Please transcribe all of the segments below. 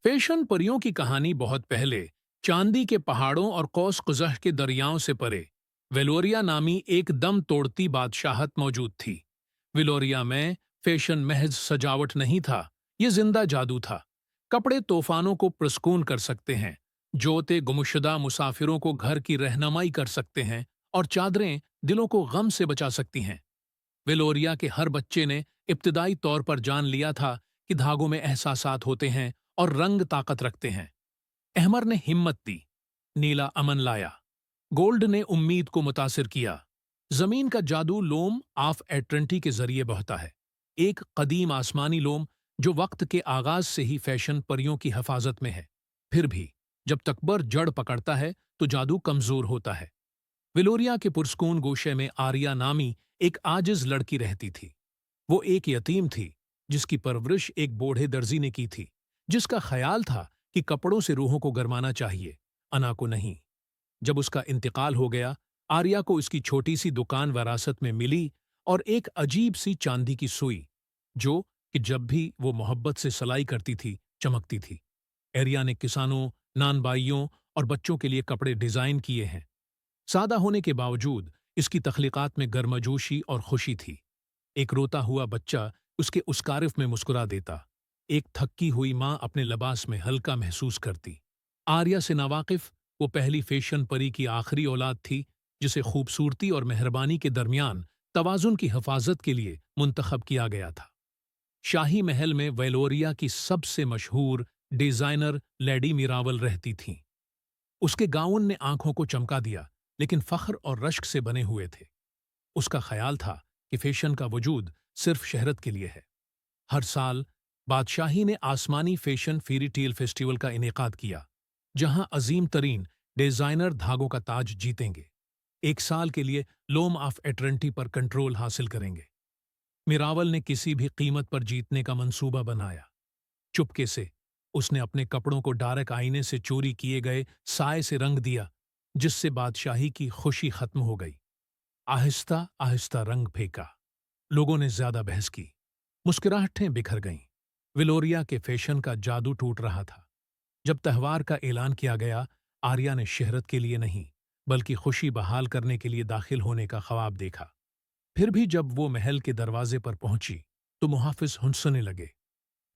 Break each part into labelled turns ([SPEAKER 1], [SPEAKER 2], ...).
[SPEAKER 1] Fashion परियों की कहानी बहुत पहले चांदी के पहाड़ों और कौस कुजह के दरियाओं से परे वेलोरिया नामी एक दम तोड़ती बादशाहत मौजूद थी। विलोरिया में फैशन महज सजावट नहीं था, ये जिंदा जादू था। कपड़े तूफानों को प्रस्कून कर सकते हैं, जोते गुमशुदा मुसाफिरों को घर की रहनुमाई कर सकते हैं, और चादरें दिलों को गम से बचा सकती हैं। विलोरिया के हर बच्चे ने इब्तिदाई तौर पर जान लिया था कि धागों में एहसासात होते हैं और रंग ताकत रखते हैं। अहमर ने हिम्मत दी, नीला अमन लाया, गोल्ड ने उम्मीद को मुतासिर किया। जमीन का जादू लोम ऑफ एट्रेंटी के जरिए बहता है, एक कदीम आसमानी लोम जो वक्त के आगाज से ही फैशन परियों की हिफाजत में है। फिर भी जब तकबर जड़ पकड़ता है तो जादू कमजोर होता है। विलोरिया के पुरस्कून गोशे में आर्या नामी एक आजिज लड़की रहती थी। वो एक यतीम थी, जिसकी परवरिश एक बूढ़े दर्जी ने की थी, जिसका ख्याल था कि कपड़ों से रूहों को गरमाना चाहिए, अना को नहीं। जब उसका इंतकाल हो गया, आर्या को उसकी छोटी सी दुकान विरासत में मिली, और एक अजीब सी चांदी की सुई, जो कि जब भी वो मोहब्बत से सलाई करती थी चमकती थी। एरिया ने किसानों, नानबाइयों और बच्चों के लिए कपड़े डिजाइन किए हैं। सादा होने के बावजूद इसकी तख्लीकात में गर्मजोशी और खुशी थी। एक रोता हुआ बच्चा उसके उसकारिफ में मुस्कुरा देता, एक थकी हुई माँ अपने लिबास में हल्का महसूस करती। आर्या से नावाकिफ वो पहली फैशन परी की आखिरी औलाद थी, जिसे खूबसूरती और मेहरबानी के दरमियान तवाजुन की हिफाजत के लिए मुंतखब किया गया था। शाही महल में वेलोरिया की सबसे मशहूर डिजाइनर लेडी मिरावल रहती थीं। उसके गाउन ने आंखों को चमका दिया, लेकिन फख्र और रश्क से बने हुए थे। उसका ख्याल था कि फैशन का वजूद सिर्फ शहरत के लिए है। हर साल बादशाही ने आसमानी फैशन फेरी टेल फेस्टिवल का इनेकाद किया, जहां अजीम तरीन डिजाइनर धागों का ताज जीतेंगे, एक साल के लिए लोम ऑफ एट्रेंटी पर कंट्रोल हासिल करेंगे। मिरावल ने किसी भी कीमत पर जीतने का मंसूबा बनाया। चुपके से उसने अपने कपड़ों को डार्क आईने से चोरी किए गए साए से रंग दिया, जिससे बादशाही की खुशी खत्म हो गई। आहिस्ता आहिस्ता रंग फेंका, लोगों ने ज्यादा बहस की, मुस्कुराहटें बिखर गईं। विलोरिया के फैशन का जादू टूट रहा था। जब त्योहार का ऐलान किया गया, आर्या ने शहरत के लिए नहीं, बल्कि खुशी बहाल करने के लिए दाखिल होने का ख्वाब देखा। फिर भी जब वो महल के दरवाजे पर पहुंची, तो मुहाफिज हंसने लगे।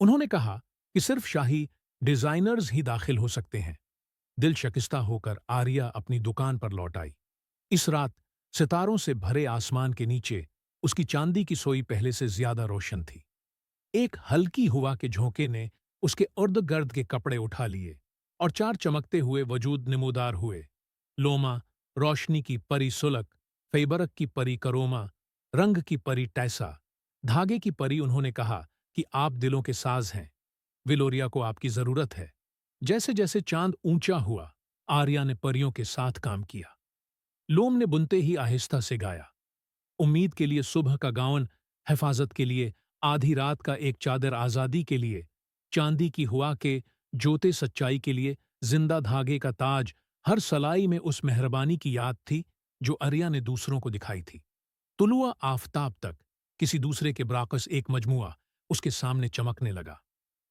[SPEAKER 1] उन्होंने कहा कि सिर्फ शाही डिजाइनर्स ही दाखिल हो सकते हैं। दिल शकिस्ता होकर आर्या अपनी दुकान पर लौट आई। इस रात सितारों से भरे आसमान के नीचे उसकी चांदी की सोई पहले से ज्यादा रोशन थी। एक हल्की हवा के झोंके ने उसके इर्द गिर्द के कपड़े उठा लिए, और चार चमकते हुए वजूद नमूदार हुए। लोमा, रोशनी की परी सुलक, फैबरक की परी करोमा, रंग की परी टैसा, धागे की परी। उन्होंने कहा कि आप दिलों के साज हैं, विलोरिया को आपकी जरूरत है। जैसे जैसे चांद ऊंचा हुआ, आर्या ने परियों के साथ काम किया। लोम ने बुनते ही आहिस्ता से गाया, उम्मीद के लिए सुबह का गाउन, हिफाजत के लिए आधी रात का एक चादर, आजादी के लिए चांदी की हुआ के जोते, सच्चाई के लिए जिंदा धागे का ताज। हर सलाई में उस मेहरबानी की याद थी जो आर्या ने दूसरों को दिखाई थी। तुलुआ आफताब तक किसी दूसरे के बराकस एक मजमुआ उसके सामने चमकने लगा।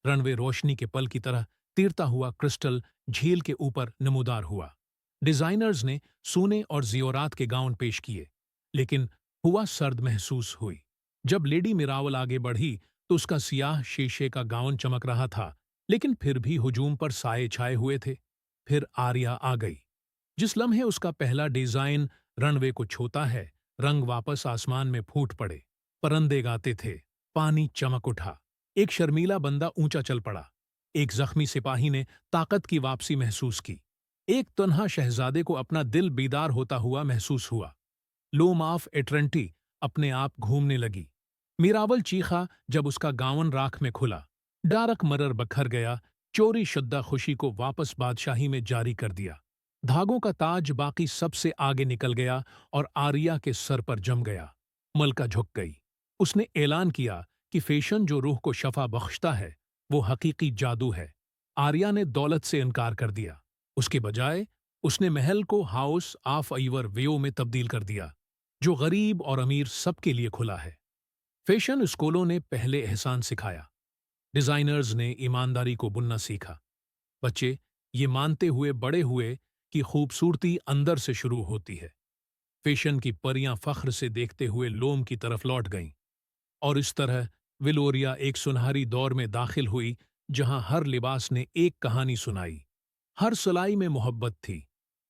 [SPEAKER 1] रनवे रोशनी के पल की तरह तीरता हुआ क्रिस्टल झील के ऊपर नमूदार हुआ। डिजाइनर्स ने सोने और जियोरात के गाउन पेश किए, लेकिन हुआ सर्द महसूस हुई। जब लेडी मिरावल आगे बढ़ी तो उसका सियाह शीशे का गाउन चमक रहा था, लेकिन फिर भी हुजूम पर साए छाए हुए थे। फिर आर्या आ गई। जिस लम्हे उसका पहला डिजाइन रनवे को छूता है, रंग वापस आसमान में फूट पड़े। परिंदे गाते थे, पानी चमक उठा, एक शर्मीला बंदा ऊंचा चल पड़ा। एक जख्मी सिपाही ने ताकत की वापसी महसूस की। एक तन्हा शहजादे को अपना दिल बेदार होता हुआ महसूस हुआ। लोम ऑफ एट्रेंटी अपने आप घूमने लगी। मीरावल चीखा जब उसका गावन राख में खुला। डारक मरर बखर गया, चोरी शुद्दा खुशी को वापस बादशाही में जारी कर दिया। धागों का ताज बाकी सबसे आगे निकल गया और आर्या के सर पर जम गया। मलका झुक गई। उसने ऐलान किया कि फैशन जो रूह को शफा बख्शता है, वो हकीकी जादू है। आर्या ने दौलत से इनकार कर दिया। उसके बजाय उसने महल को हाउस ऑफ आइवर वेयो में तब्दील कर दिया, जो गरीब और अमीर सबके लिए खुला है। फैशन स्कूलों ने पहले एहसान सिखाया, डिजाइनर्स ने ईमानदारी को बुनना सीखा, बच्चे ये मानते हुए बड़े हुए कि खूबसूरती अंदर से शुरू होती है। फैशन की परियां फख्र से देखते हुए लोम की तरफ लौट गईं और इस तरह विलोरिया एक सुनहरी दौर में दाखिल हुई जहां हर लिबास ने एक कहानी सुनाई, हर सिलाई में मोहब्बत थी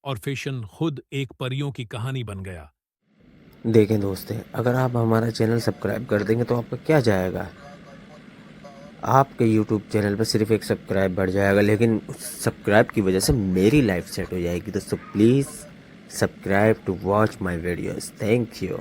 [SPEAKER 1] और फैशन खुद एक परियों की कहानी बन गया।
[SPEAKER 2] देखें दोस्त, अगर आप हमारा चैनल सब्सक्राइब कर देंगे तो आपका क्या जाएगा। आपके यूट्यूब चैनल पर सिर्फ एक सब्सक्राइब बढ़ जाएगा, लेकिन उस सब्सक्राइब की वजह से मेरी लाइफ सेट हो जाएगी। दोस्तों please subscribe to watch my videos. Thank you.